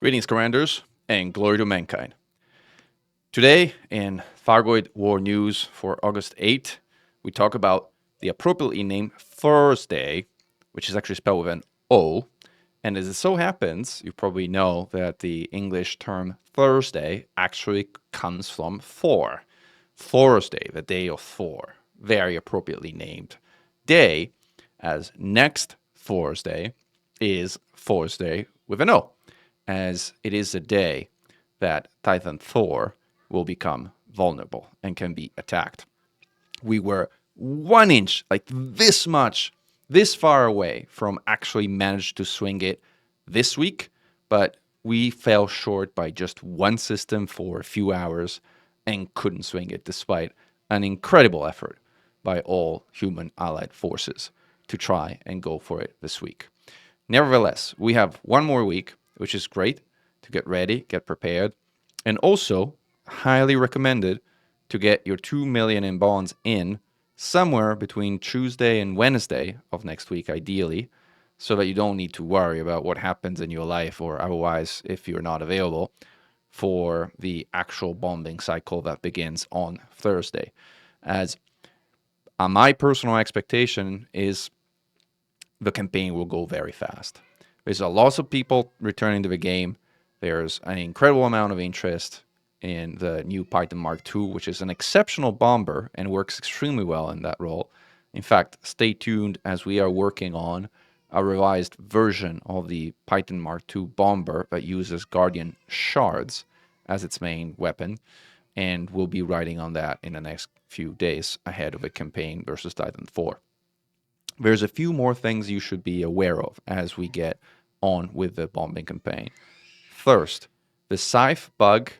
Greetings, Commanders, and glory to mankind. Today, in Thargoid War News for August 8th, we talk about the appropriately named Thorsday, which is actually spelled with an O. And as it so happens, you probably know that the English term Thursday actually comes from Thor. Thorsday, the day of Thor, very appropriately named day, as next Thursday is Thursday with an O, as it is the day that Titan Thor will become vulnerable and can be attacked. We were 1 inch, like this much, this far away from actually managed to swing it this week, but we fell short by just one system for a few hours and couldn't swing it despite an incredible effort by all human allied forces to try and go for it this week. Nevertheless, we have one more week, which is great to get ready, get prepared, and also highly recommended to get your 2 million in bonds in somewhere between Tuesday and Wednesday of next week, ideally, so that you don't need to worry about what happens in your life or otherwise if you're not available for the actual bombing cycle that begins on Thursday. As my personal expectation is the campaign will go very fast. There's a lot of people returning to the game. There's an incredible amount of interest in the new Python Mark II, which is an exceptional bomber and works extremely well in that role. In fact, stay tuned as we are working on a revised version of the Python Mark II bomber that uses Guardian shards as its main weapon, and we'll be writing on that in the next few days ahead of a campaign versus Titan 4. There's a few more things you should be aware of as we get on with the bombing campaign. First, the scythe bug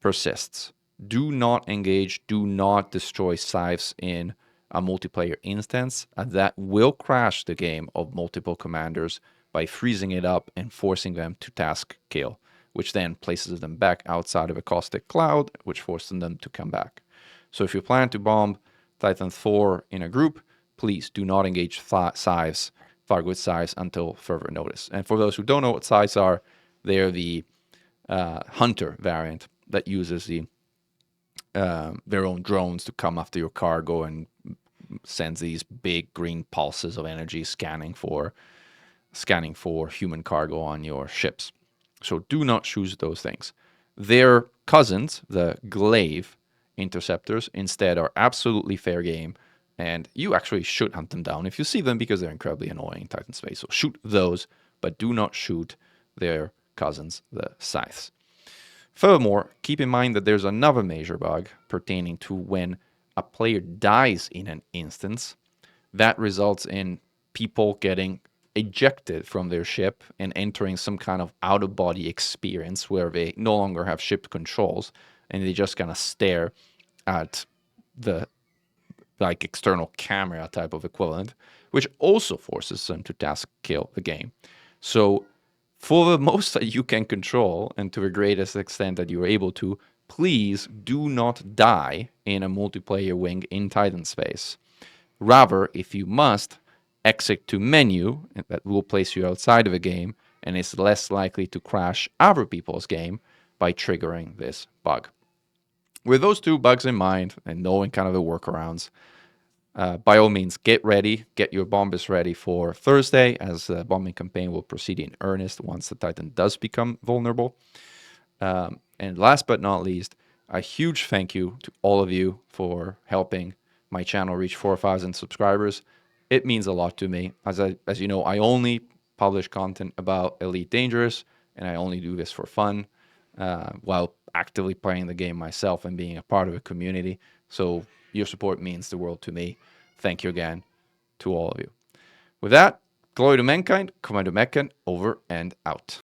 persists. Do not engage, do not destroy scythes in a multiplayer instance. That will crash the game of multiple commanders by freezing it up and forcing them to task kill, which then places them back outside of a caustic cloud, which forces them to come back. So if you plan to bomb Titan 4 in a group, please do not engage scythes, Thargoid scythes, until further notice. And for those who don't know what scythes are, they're the hunter variant that uses their own drones to come after your cargo and sends these big green pulses of energy scanning for human cargo on your ships. So do not choose those things. Their cousins, the glaive interceptors, instead are absolutely fair game, and you actually should hunt them down if you see them because they're incredibly annoying in Titan space. So shoot those, but do not shoot their cousins, the scythes. Furthermore, keep in mind that there's another major bug pertaining to when a player dies in an instance. That results in people getting ejected from their ship and entering some kind of out-of-body experience where they no longer have ship controls and they just kind of stare at the like external camera type of equivalent, which also forces them to task kill the game. So for the most that you can control and to the greatest extent that you're able to, please do not die in a multiplayer wing in Titan space. Rather, if you must, exit to menu, and that will place you outside of the game and is less likely to crash other people's game by triggering this bug. With those two bugs in mind and knowing kind of the workarounds, by all means, get ready, get your bombers ready for Thursday, as the bombing campaign will proceed in earnest once the Titan does become vulnerable. And last but not least, a huge thank you to all of you for helping my channel reach 4,000 subscribers. It means a lot to me. As you know, I only publish content about Elite Dangerous, and I only do this for fun, while actively playing the game myself and being a part of a community. So your support means the world to me. Thank you again to all of you. With that, glory to mankind, Commander Meccan, over and out.